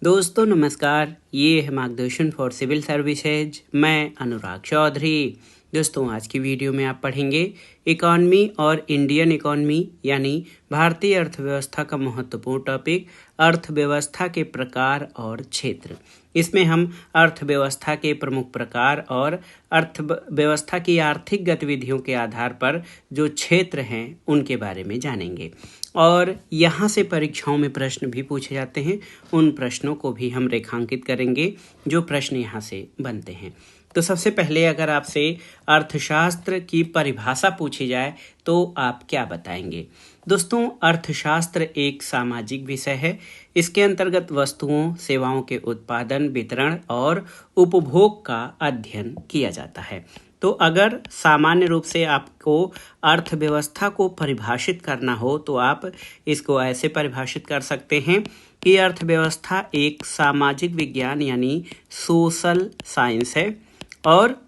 दोस्तों नमस्कार, ये है मार्गदर्शन फॉर सिविल सर्विसेज। मैं अनुराग चौधरी। दोस्तों आज की वीडियो में आप पढ़ेंगे इकॉनमी और इंडियन इकॉनमी यानी भारतीय अर्थव्यवस्था का महत्वपूर्ण टॉपिक अर्थव्यवस्था के प्रकार और क्षेत्र। इसमें हम अर्थव्यवस्था के प्रमुख प्रकार और अर्थव्यवस्था की आर्थिक गतिविधियों के आधार पर जो क्षेत्र हैं उनके बारे में जानेंगे और यहाँ से परीक्षाओं में प्रश्न भी पूछे जाते हैं। उन प्रश्नों को भी हम रेखांकित करेंगे जो प्रश्न यहाँ से बनते हैं। तो सबसे पहले अगर आपसे अर्थशास्त्र की परिभाषा पूछी जाए तो आप क्या बताएंगे? दोस्तों अर्थशास्त्र एक सामाजिक विषय है। इसके अंतर्गत वस्तुओं सेवाओं के उत्पादन वितरण और उपभोग का अध्ययन किया जाता है। तो अगर सामान्य रूप से आपको अर्थव्यवस्था को परिभाषित करना हो तो आप इसको ऐसे परिभाषित कर सकते हैं कि अर्थव्यवस्था एक सामाजिक विज्ञान यानी सोशल साइंस है और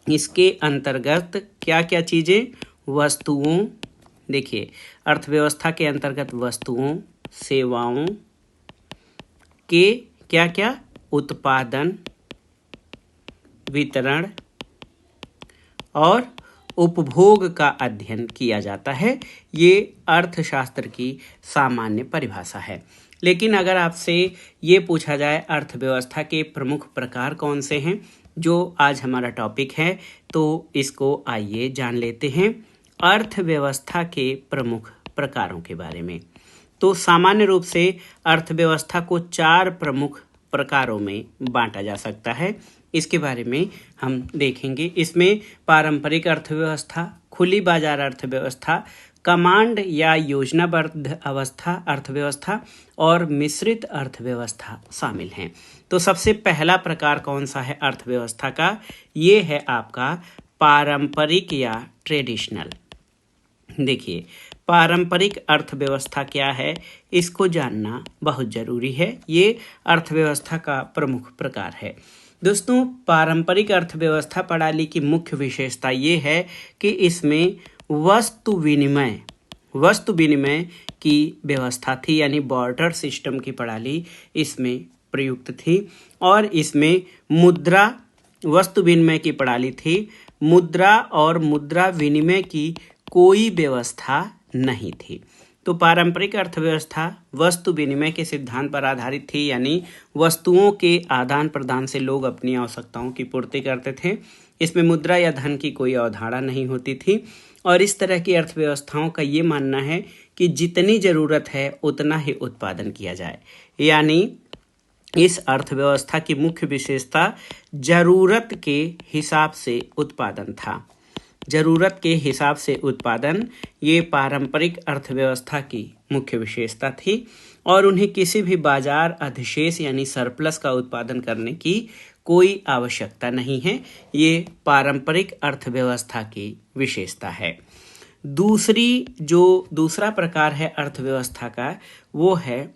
इसके अंतर्गत क्या क्या चीज़ें वस्तुओं, देखिए अर्थव्यवस्था के अंतर्गत वस्तुओं सेवाओं के क्या क्या उत्पादन वितरण और उपभोग का अध्ययन किया जाता है। ये अर्थशास्त्र की सामान्य परिभाषा है। लेकिन अगर आपसे ये पूछा जाए अर्थव्यवस्था के प्रमुख प्रकार कौन से हैं, जो आज हमारा टॉपिक है, तो इसको आइए जान लेते हैं अर्थव्यवस्था के प्रमुख प्रकारों के बारे में। तो सामान्य रूप से अर्थव्यवस्था को 4 प्रमुख प्रकारों में बांटा जा सकता है। इसके बारे में हम देखेंगे। इसमें पारंपरिक अर्थव्यवस्था, खुली बाजार अर्थव्यवस्था, कमांड या योजनाबद्ध अर्थव्यवस्था और मिश्रित अर्थव्यवस्था शामिल हैं। तो सबसे पहला प्रकार कौन सा है अर्थव्यवस्था का? ये है आपका पारंपरिक या ट्रेडिशनल। देखिए पारंपरिक अर्थव्यवस्था क्या है, इसको जानना बहुत ज़रूरी है। ये अर्थव्यवस्था का प्रमुख प्रकार है। दोस्तों पारंपरिक अर्थव्यवस्था प्रणाली की मुख्य विशेषता ये है कि इसमें वस्तु विनिमय की व्यवस्था थी, यानी बॉर्टर सिस्टम की प्रणाली इसमें प्रयुक्त थी और इसमें मुद्रा वस्तु विनिमय की प्रणाली थी। मुद्रा और मुद्रा विनिमय की कोई व्यवस्था नहीं थी। तो पारंपरिक अर्थव्यवस्था वस्तु विनिमय के सिद्धांत पर आधारित थी, यानी वस्तुओं के आदान प्रदान से लोग अपनी आवश्यकताओं की पूर्ति करते थे। इसमें मुद्रा या धन की कोई अवधारणा नहीं होती थी और इस तरह की अर्थव्यवस्थाओं का ये मानना है कि जितनी ज़रूरत है उतना ही उत्पादन किया जाए। यानी इस अर्थव्यवस्था की मुख्य विशेषता ज़रूरत के हिसाब से उत्पादन था। ज़रूरत के हिसाब से उत्पादन ये पारंपरिक अर्थव्यवस्था की मुख्य विशेषता थी और उन्हें किसी भी बाजार अधिशेष यानी सरप्लस का उत्पादन करने की कोई आवश्यकता नहीं है। ये पारंपरिक अर्थव्यवस्था की विशेषता है। दूसरा प्रकार है अर्थव्यवस्था का, वो है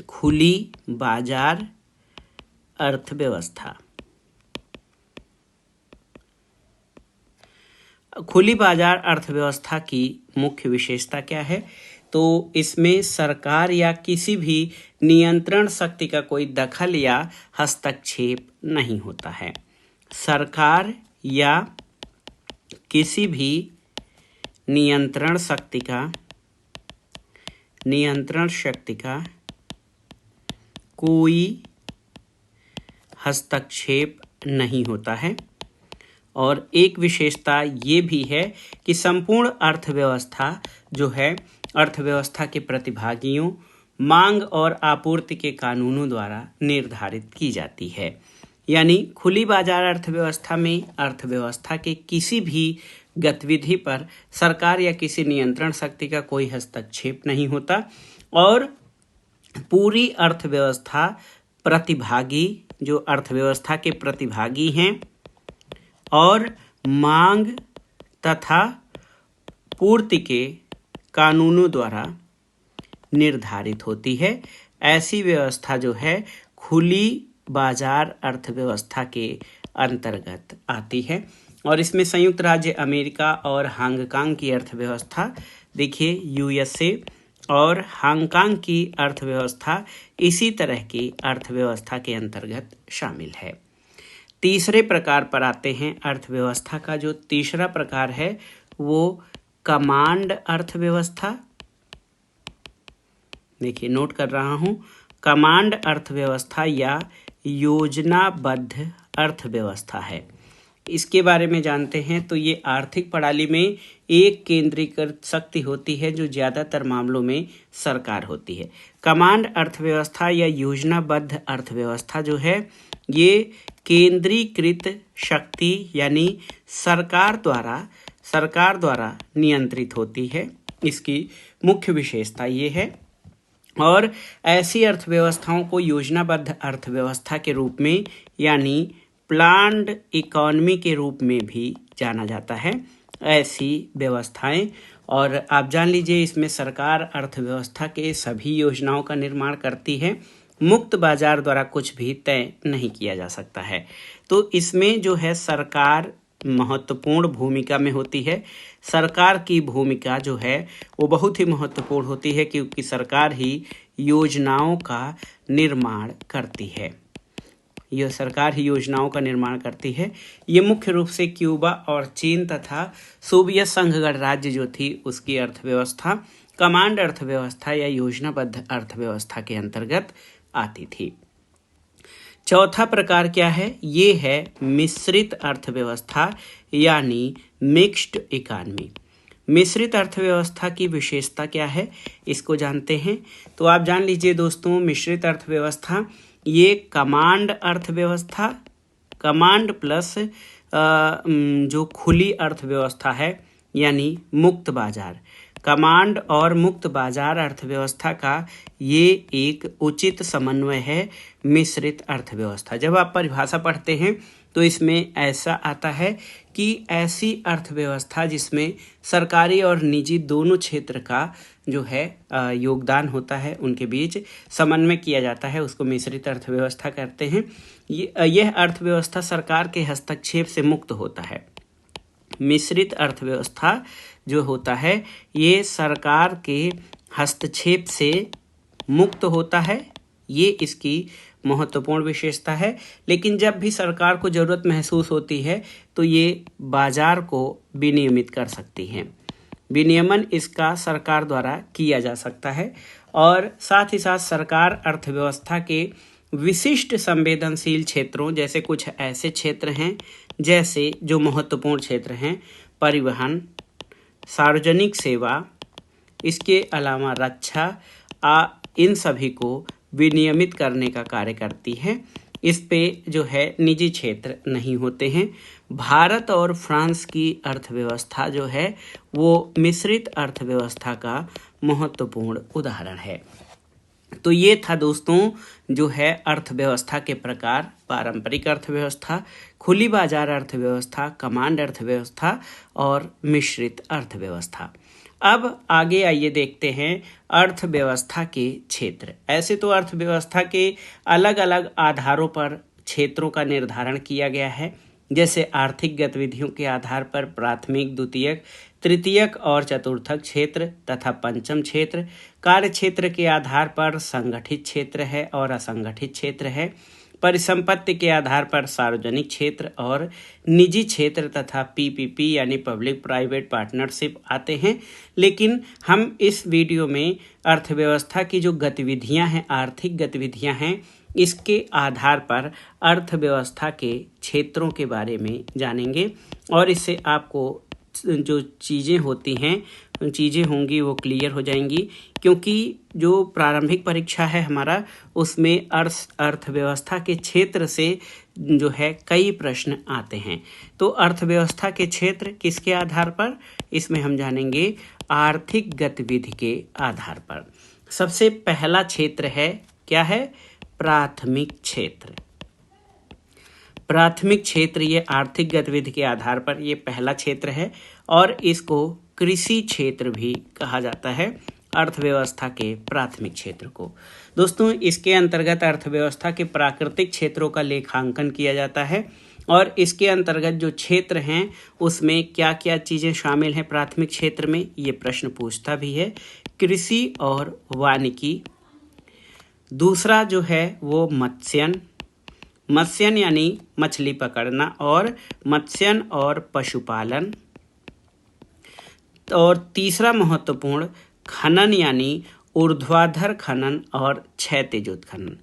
खुली बाजार अर्थव्यवस्था। खुली बाजार अर्थव्यवस्था की मुख्य विशेषता क्या है? तो इसमें सरकार या किसी भी नियंत्रण शक्ति का कोई दखल या हस्तक्षेप नहीं होता है। सरकार या किसी भी नियंत्रण शक्ति का कोई हस्तक्षेप नहीं होता है। और एक विशेषता ये भी है कि संपूर्ण अर्थव्यवस्था जो है अर्थव्यवस्था के प्रतिभागियों, मांग और आपूर्ति के कानूनों द्वारा निर्धारित की जाती है। यानी खुली बाजार अर्थव्यवस्था में अर्थव्यवस्था के किसी भी गतिविधि पर सरकार या किसी नियंत्रण शक्ति का कोई हस्तक्षेप नहीं होता और पूरी अर्थव्यवस्था प्रतिभागी, जो अर्थव्यवस्था के प्रतिभागी हैं और मांग तथा पूर्ति के कानूनों द्वारा निर्धारित होती है। ऐसी व्यवस्था जो है खुली बाजार अर्थव्यवस्था के अंतर्गत आती है और इसमें संयुक्त राज्य अमेरिका और हांगकांग की अर्थव्यवस्था, देखिए यूएसए और हांगकांग की अर्थव्यवस्था इसी तरह की अर्थव्यवस्था के अंतर्गत शामिल है। तीसरे प्रकार पर आते हैं। अर्थव्यवस्था का जो तीसरा प्रकार है वो कमांड अर्थव्यवस्था। देखिए, नोट कर रहा हूं, कमांड अर्थव्यवस्था या योजनाबद्ध अर्थव्यवस्था है। इसके बारे में जानते हैं तो ये आर्थिक प्रणाली में एक केंद्रीकृत शक्ति होती है जो ज़्यादातर मामलों में सरकार होती है। कमांड अर्थव्यवस्था या योजनाबद्ध अर्थव्यवस्था जो है ये केंद्रीकृत शक्ति यानी सरकार द्वारा नियंत्रित होती है। इसकी मुख्य विशेषता ये है। और ऐसी अर्थव्यवस्थाओं को योजनाबद्ध अर्थव्यवस्था के रूप में यानी प्लान्ड इकोनॉमी के रूप में भी जाना जाता है, ऐसी व्यवस्थाएं। और आप जान लीजिए, इसमें सरकार अर्थव्यवस्था के सभी योजनाओं का निर्माण करती है। मुक्त बाजार द्वारा कुछ भी तय नहीं किया जा सकता है। तो इसमें जो है सरकार महत्वपूर्ण भूमिका में होती है। सरकार की भूमिका जो है वो बहुत ही महत्वपूर्ण होती है क्योंकि सरकार ही योजनाओं का निर्माण करती है। यह सरकार ही योजनाओं का निर्माण करती है। ये मुख्य रूप से क्यूबा और चीन तथा सोवियत संघ गणराज्य जो थी उसकी अर्थव्यवस्था कमांड अर्थव्यवस्था या योजनाबद्ध अर्थव्यवस्था के अंतर्गत आती थी। चौथा प्रकार क्या है? ये है मिश्रित अर्थव्यवस्था यानी मिक्स्ड इकोनॉमी। मिश्रित अर्थव्यवस्था की विशेषता क्या है, इसको जानते हैं। तो आप जान लीजिए दोस्तों, मिश्रित अर्थव्यवस्था ये कमांड अर्थव्यवस्था, कमांड प्लस जो खुली अर्थव्यवस्था है यानी मुक्त बाजार, कमांड और मुक्त बाजार अर्थव्यवस्था का ये एक उचित समन्वय है मिश्रित अर्थव्यवस्था। जब आप परिभाषा पढ़ते हैं तो इसमें ऐसा आता है कि ऐसी अर्थव्यवस्था जिसमें सरकारी और निजी दोनों क्षेत्र का जो है योगदान होता है, उनके बीच समन्वय किया जाता है, उसको मिश्रित अर्थव्यवस्था कहते हैं। यह अर्थव्यवस्था सरकार के हस्तक्षेप से मुक्त होता है। मिश्रित अर्थव्यवस्था जो होता है ये सरकार के हस्तक्षेप से मुक्त होता है, ये इसकी महत्वपूर्ण विशेषता है। लेकिन जब भी सरकार को ज़रूरत महसूस होती है तो ये बाजार को विनियमित कर सकती है। विनियमन इसका सरकार द्वारा किया जा सकता है। और साथ ही साथ सरकार अर्थव्यवस्था के विशिष्ट संवेदनशील क्षेत्रों, जैसे कुछ ऐसे क्षेत्र हैं जैसे जो महत्वपूर्ण क्षेत्र हैं, परिवहन, सार्वजनिक सेवा, इसके अलावा रक्षा, इन सभी को विनियमित करने का कार्य करती है। इस पे जो है निजी क्षेत्र नहीं होते हैं। भारत और फ्रांस की अर्थव्यवस्था जो है वो मिश्रित अर्थव्यवस्था का महत्वपूर्ण उदाहरण है। तो ये था दोस्तों जो है अर्थव्यवस्था के प्रकार, पारंपरिक अर्थव्यवस्था, खुली बाजार अर्थव्यवस्था, कमांड अर्थव्यवस्था और मिश्रित अर्थव्यवस्था। अब आगे आइए देखते हैं अर्थव्यवस्था के क्षेत्र। ऐसे तो अर्थव्यवस्था के अलग अलग आधारों पर क्षेत्रों का निर्धारण किया गया है, जैसे आर्थिक गतिविधियों के आधार पर प्राथमिक, द्वितीयक, तृतीयक और चतुर्थक क्षेत्र तथा पंचम क्षेत्र। कार्य क्षेत्र के आधार पर संगठित क्षेत्र है और असंगठित क्षेत्र है। परिसंपत्ति के आधार पर सार्वजनिक क्षेत्र और निजी क्षेत्र तथा पीपीपी यानी पब्लिक प्राइवेट पार्टनरशिप आते हैं। लेकिन हम इस वीडियो में अर्थव्यवस्था की जो गतिविधियां हैं, आर्थिक गतिविधियां हैं, इसके आधार पर अर्थव्यवस्था के क्षेत्रों के बारे में जानेंगे और इससे आपको जो चीज़ें होंगी वो क्लियर हो जाएंगी। क्योंकि जो प्रारंभिक परीक्षा है हमारा, उसमें अर्थव्यवस्था के क्षेत्र से जो है कई प्रश्न आते हैं। तो अर्थव्यवस्था के क्षेत्र किसके आधार पर, इसमें हम जानेंगे आर्थिक गतिविधि के आधार पर। सबसे पहला क्षेत्र है, क्या है? प्राथमिक क्षेत्र। प्राथमिक क्षेत्र ये आर्थिक गतिविधि के आधार पर ये पहला क्षेत्र है और इसको कृषि क्षेत्र भी कहा जाता है, अर्थव्यवस्था के प्राथमिक क्षेत्र को। दोस्तों, इसके अंतर्गत अर्थव्यवस्था के प्राकृतिक क्षेत्रों का लेखांकन किया जाता है और इसके अंतर्गत जो क्षेत्र हैं उसमें क्या क्या चीज़ें शामिल हैं प्राथमिक क्षेत्र में, ये प्रश्न पूछता भी है। कृषि और वानिकी। दूसरा जो है वो मत्स्यन, मत्स्यन यानी मछली पकड़ना, और मत्स्यन और पशुपालन। और तीसरा महत्वपूर्ण खनन यानी ऊर्ध्वाधर खनन और क्षैतिज उत्खनन।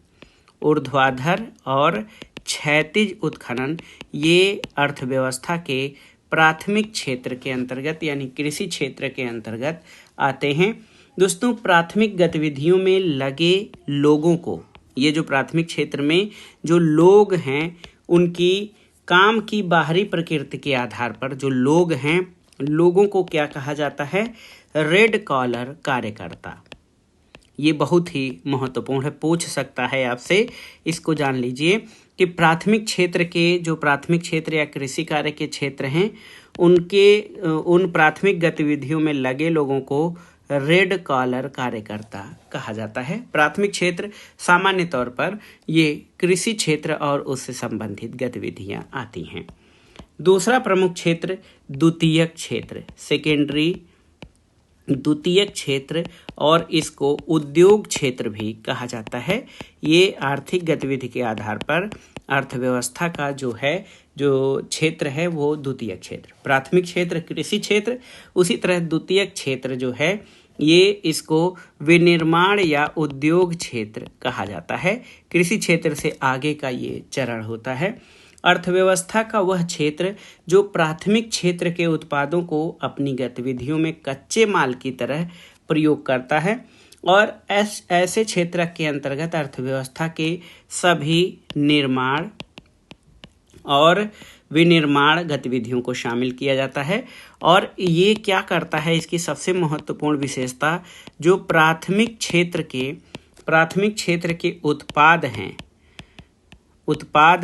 ऊर्ध्वाधर और क्षैतिज उत्खनन ये अर्थव्यवस्था के प्राथमिक क्षेत्र के अंतर्गत यानी कृषि क्षेत्र के अंतर्गत आते हैं। दोस्तों, प्राथमिक गतिविधियों में लगे लोगों को, ये जो प्राथमिक क्षेत्र में जो लोग हैं उनकी काम की बाहरी प्रकृति के आधार पर जो लोग हैं, लोगों को क्या कहा जाता है? रेड कॉलर कार्यकर्ता। ये बहुत ही महत्वपूर्ण है, पूछ सकता है आपसे, इसको जान लीजिए कि प्राथमिक क्षेत्र के जो प्राथमिक क्षेत्र या कृषि कार्य के क्षेत्र हैं उनके उन प्राथमिक गतिविधियों में लगे लोगों को रेड कॉलर कार्यकर्ता कहा जाता है। प्राथमिक क्षेत्र सामान्य तौर पर ये कृषि क्षेत्र और उससे संबंधित गतिविधियां आती हैं। दूसरा प्रमुख क्षेत्र द्वितीयक क्षेत्र, सेकेंडरी, द्वितीयक क्षेत्र, और इसको उद्योग क्षेत्र भी कहा जाता है। ये आर्थिक गतिविधि के आधार पर अर्थव्यवस्था का जो क्षेत्र है वो द्वितीयक क्षेत्र। प्राथमिक क्षेत्र कृषि क्षेत्र, उसी तरह द्वितीयक क्षेत्र जो है ये इसको विनिर्माण या उद्योग क्षेत्र कहा जाता है। कृषि क्षेत्र से आगे का ये चरण होता है। अर्थव्यवस्था का वह क्षेत्र जो प्राथमिक क्षेत्र के उत्पादों को अपनी गतिविधियों में कच्चे माल की तरह प्रयोग करता है, और ऐसे क्षेत्र के अंतर्गत अर्थव्यवस्था के सभी निर्माण और विनिर्माण गतिविधियों को शामिल किया जाता है। और ये क्या करता है, इसकी सबसे महत्वपूर्ण विशेषता, जो प्राथमिक क्षेत्र के उत्पाद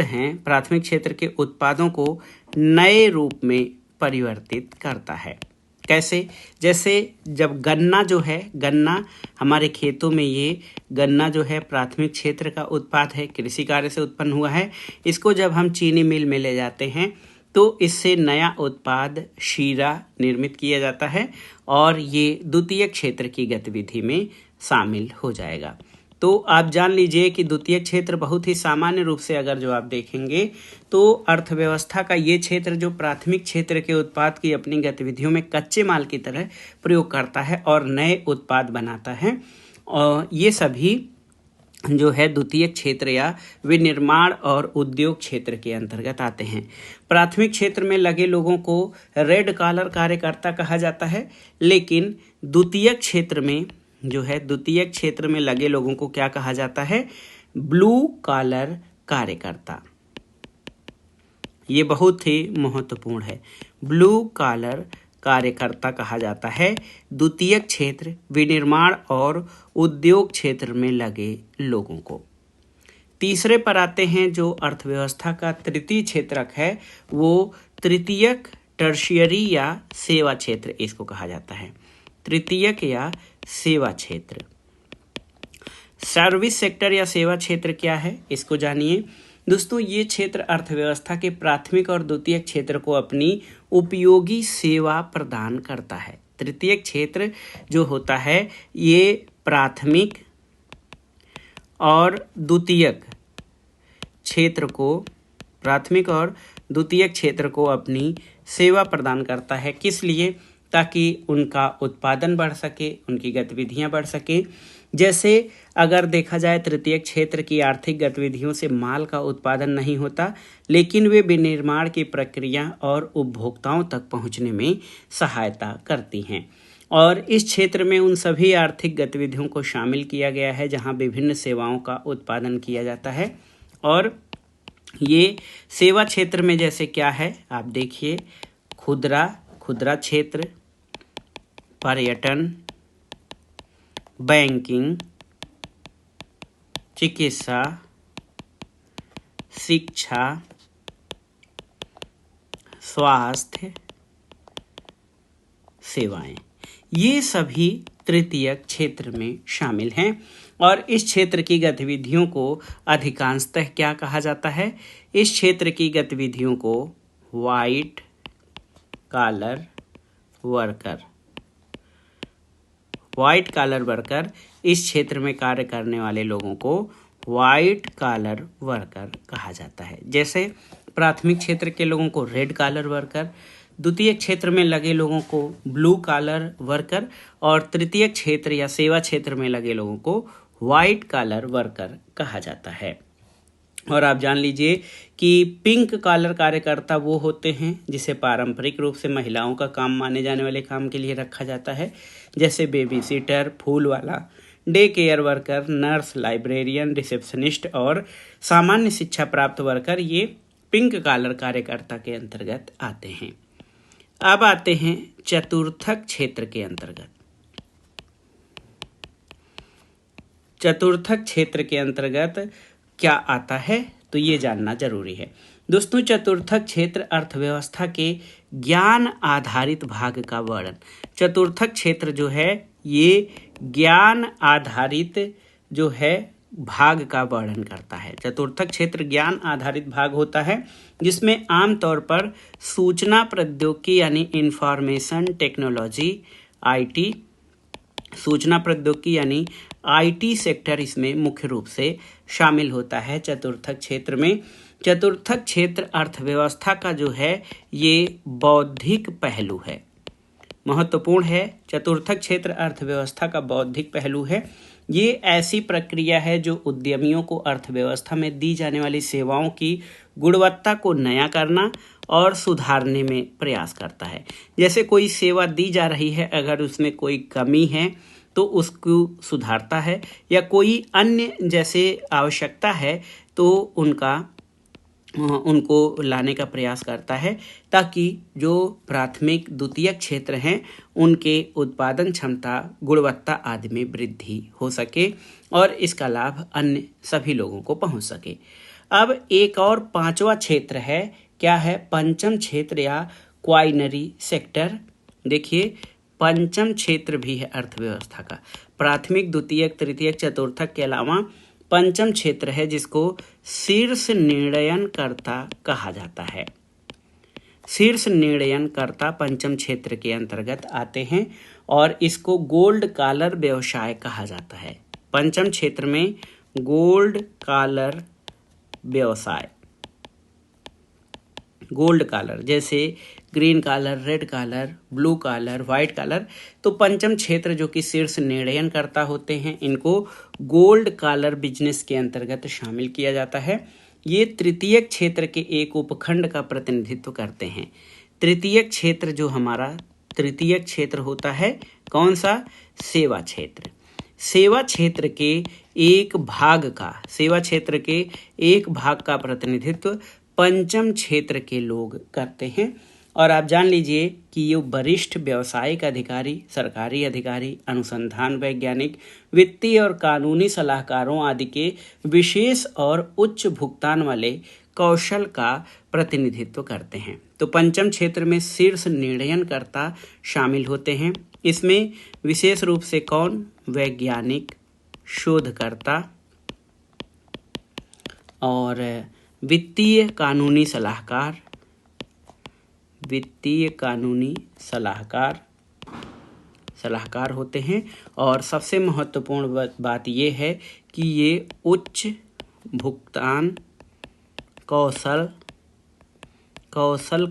हैं, प्राथमिक क्षेत्र के उत्पादों को नए रूप में परिवर्तित करता है। कैसे? जैसे जब गन्ना हमारे खेतों में, ये गन्ना जो है प्राथमिक क्षेत्र का उत्पाद है, कृषि कार्य से उत्पन्न हुआ है। इसको जब हम चीनी मिल में ले जाते हैं तो इससे नया उत्पाद शीरा निर्मित किया जाता है और ये द्वितीय क्षेत्र की गतिविधि में शामिल हो जाएगा। तो आप जान लीजिए कि द्वितीय क्षेत्र बहुत ही सामान्य रूप से अगर जो आप देखेंगे तो अर्थव्यवस्था का ये क्षेत्र जो प्राथमिक क्षेत्र के उत्पाद की अपनी गतिविधियों में कच्चे माल की तरह प्रयोग करता है और नए उत्पाद बनाता है, और ये सभी जो है द्वितीय क्षेत्र या विनिर्माण और उद्योग क्षेत्र के अंतर्गत आते हैं। प्राथमिक क्षेत्र में लगे लोगों को रेड कॉलर कार्यकर्ता कहा जाता है, लेकिन द्वितीय क्षेत्र में लगे लोगों को क्या कहा जाता है? ब्लू कॉलर कार्यकर्ता। ये बहुत ही महत्वपूर्ण है, ब्लू कॉलर कार्यकर्ता कहा जाता है द्वितीय क्षेत्र, विनिर्माण और उद्योग क्षेत्र में लगे लोगों को। तीसरे पर आते हैं, जो अर्थव्यवस्था का तृतीय क्षेत्रक है वो तृतीयक, टर्शियरी या सेवा क्षेत्र इसको कहा जाता है। तृतीयक या सेवा क्षेत्र। सर्विस सेक्टर या सेवा क्षेत्र क्या है, इसको जानिए। दोस्तों, ये क्षेत्र अर्थव्यवस्था के प्राथमिक और द्वितीय क्षेत्र को अपनी उपयोगी सेवा प्रदान करता है। तृतीय क्षेत्र जो होता है ये प्राथमिक और द्वितीय क्षेत्र को अपनी सेवा प्रदान करता है। किस लिए? ताकि उनका उत्पादन बढ़ सके, उनकी गतिविधियां बढ़ सके। जैसे अगर देखा जाए तृतीय क्षेत्र की आर्थिक गतिविधियों से माल का उत्पादन नहीं होता, लेकिन वे विनिर्माण की प्रक्रिया और उपभोक्ताओं तक पहुंचने में सहायता करती हैं। और इस क्षेत्र में उन सभी आर्थिक गतिविधियों को शामिल किया गया है जहां विभिन्न सेवाओं का उत्पादन किया जाता है। और ये सेवा क्षेत्र में जैसे क्या है आप देखिए, खुदरा क्षेत्र, पर्यटन, बैंकिंग, चिकित्सा, शिक्षा, स्वास्थ्य सेवाएं, ये सभी तृतीय क्षेत्र में शामिल हैं। और इस क्षेत्र की गतिविधियों को अधिकांशतः क्या कहा जाता है? इस क्षेत्र की गतिविधियों को white collar worker, white collar worker, इस क्षेत्र में कार्य करने वाले लोगों को व्हाइट कॉलर वर्कर कहा जाता है। जैसे प्राथमिक क्षेत्र के लोगों को रेड कॉलर वर्कर, द्वितीय क्षेत्र में लगे लोगों को ब्लू कॉलर वर्कर और तृतीय क्षेत्र या सेवा क्षेत्र में लगे लोगों को व्हाइट कॉलर वर्कर कहा जाता है। और आप जान लीजिए कि पिंक कॉलर कार्यकर्ता वो होते हैं जिसे पारंपरिक रूप से महिलाओं का काम माने जाने वाले काम के लिए रखा जाता है, जैसे बेबी सीटर, फूल वाला, day care worker, nurse, librarian, receptionist और सामान्य शिक्षा प्राप्त वर्कर, ये पिंक कॉलर कार्यकर्ता के अंतर्गत आते हैं। अब आते हैं चतुर्थक क्षेत्र के अंतर्गत। चतुर्थक क्षेत्र के अंतर्गत क्या आता है तो ये जानना जरूरी है। दोस्तों, चतुर्थक क्षेत्र अर्थव्यवस्था के ज्ञान आधारित भाग का वर्णन। चतुर्थक क्षेत्र जो है ये ज्ञान आधारित जो है भाग का वर्णन करता है। चतुर्थक क्षेत्र ज्ञान आधारित भाग होता है जिसमें आमतौर पर सूचना प्रौद्योगिकी यानी इंफॉर्मेशन टेक्नोलॉजी, आईटी, सूचना प्रौद्योगिकी यानी आईटी सेक्टर इसमें मुख्य रूप से शामिल होता है। चतुर्थक क्षेत्र में चतुर्थक क्षेत्र अर्थव्यवस्था का जो है ये बौद्धिक पहलू है, महत्वपूर्ण है। चतुर्थक क्षेत्र अर्थव्यवस्था का बौद्धिक पहलू है। ये ऐसी प्रक्रिया है जो उद्यमियों को अर्थव्यवस्था में दी जाने वाली सेवाओं की गुणवत्ता को नया करना और सुधारने में प्रयास करता है। जैसे कोई सेवा दी जा रही है, अगर उसमें कोई कमी है तो उसको सुधारता है, या कोई अन्य जैसे आवश्यकता है तो उनको लाने का प्रयास करता है ताकि जो प्राथमिक द्वितीयक क्षेत्र हैं उनके उत्पादन क्षमता, गुणवत्ता आदि में वृद्धि हो सके और इसका लाभ अन्य सभी लोगों को पहुंच सके। अब एक और पांचवा क्षेत्र है, क्या है? पंचम क्षेत्र या क्वाइनरी सेक्टर। देखिए, पंचम क्षेत्र भी है अर्थव्यवस्था का। प्राथमिक, द्वितीयक, तृतीयक, चतुर्थक के अलावा पंचम क्षेत्र है जिसको शीर्ष निर्णयनकर्ता कहा जाता है। शीर्ष निर्णयनकर्ता पंचम क्षेत्र के अंतर्गत आते हैं और इसको गोल्ड कॉलर व्यवसाय कहा जाता है। पंचम क्षेत्र में गोल्ड कॉलर व्यवसाय, गोल्ड कॉलर जैसे green collar, red collar, blue collar, white collar, तो पंचम क्षेत्र जो कि शीर्ष निर्णयनकर्ता होते हैं इनको गोल्ड कॉलर बिजनेस के अंतर्गत शामिल किया जाता है। ये तृतीय क्षेत्र के एक उपखंड का प्रतिनिधित्व करते हैं। तृतीय क्षेत्र जो हमारा तृतीय क्षेत्र होता है, कौन सा? सेवा क्षेत्र। सेवा क्षेत्र के एक भाग का, सेवा क्षेत्र के एक भाग का प्रतिनिधित्व पंचम क्षेत्र के लोग करते हैं। और आप जान लीजिए कि ये वरिष्ठ व्यावसायिक अधिकारी, सरकारी अधिकारी, अनुसंधान वैज्ञानिक, वित्तीय और कानूनी सलाहकारों आदि के विशेष और उच्च भुगतान वाले कौशल का प्रतिनिधित्व करते हैं। तो पंचम क्षेत्र में शीर्ष निर्णयनकर्ता शामिल होते हैं। इसमें विशेष रूप से कौन? वैज्ञानिक, शोधकर्ता और वित्तीय कानूनी सलाहकार, वित्तीय कानूनी सलाहकार होते हैं। और सबसे महत्वपूर्ण बात यह है कि ये उच्च भुगतान कौशल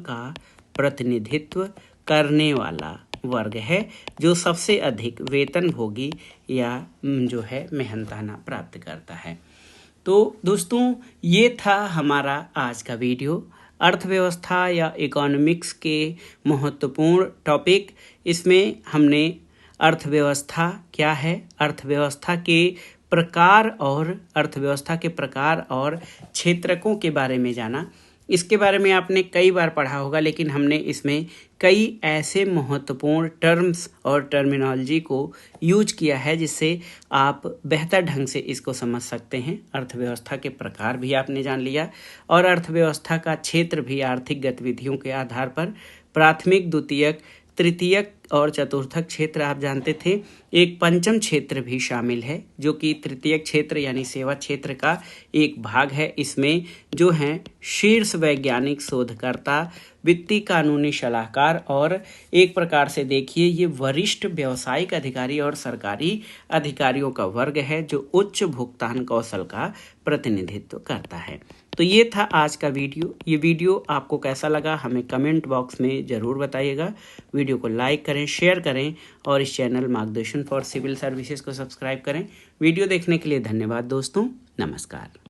का प्रतिनिधित्व करने वाला वर्ग है जो सबसे अधिक वेतनभोगी या जो है मेहनताना प्राप्त करता है। तो दोस्तों, ये था हमारा आज का वीडियो, अर्थव्यवस्था या इकोनॉमिक्स के महत्वपूर्ण टॉपिक। इसमें हमने अर्थव्यवस्था क्या है, अर्थव्यवस्था के प्रकार और क्षेत्रकों के बारे में जाना। इसके बारे में आपने कई बार पढ़ा होगा, लेकिन हमने इसमें कई ऐसे महत्वपूर्ण टर्म्स और टर्मिनोलॉजी को यूज किया है जिससे आप बेहतर ढंग से इसको समझ सकते हैं। अर्थव्यवस्था के प्रकार भी आपने जान लिया और अर्थव्यवस्था का क्षेत्र भी आर्थिक गतिविधियों के आधार पर प्राथमिक, द्वितीयक, तृतीयक और चतुर्थक क्षेत्र आप जानते थे, एक पंचम क्षेत्र भी शामिल है जो कि तृतीयक क्षेत्र यानी सेवा क्षेत्र का एक भाग है। इसमें जो हैं शीर्ष वैज्ञानिक शोधकर्ता, वित्तीय कानूनी सलाहकार और एक प्रकार से देखिए ये वरिष्ठ व्यावसायिक अधिकारी और सरकारी अधिकारियों का वर्ग है जो उच्च भुगतान कौशल का प्रतिनिधित्व करता है। तो ये था आज का वीडियो। ये वीडियो आपको कैसा लगा हमें कमेंट बॉक्स में ज़रूर बताइएगा। वीडियो को लाइक करें, शेयर करें और इस चैनल मार्गदर्शन फॉर सिविल सर्विसेज को सब्सक्राइब करें। वीडियो देखने के लिए धन्यवाद दोस्तों, नमस्कार।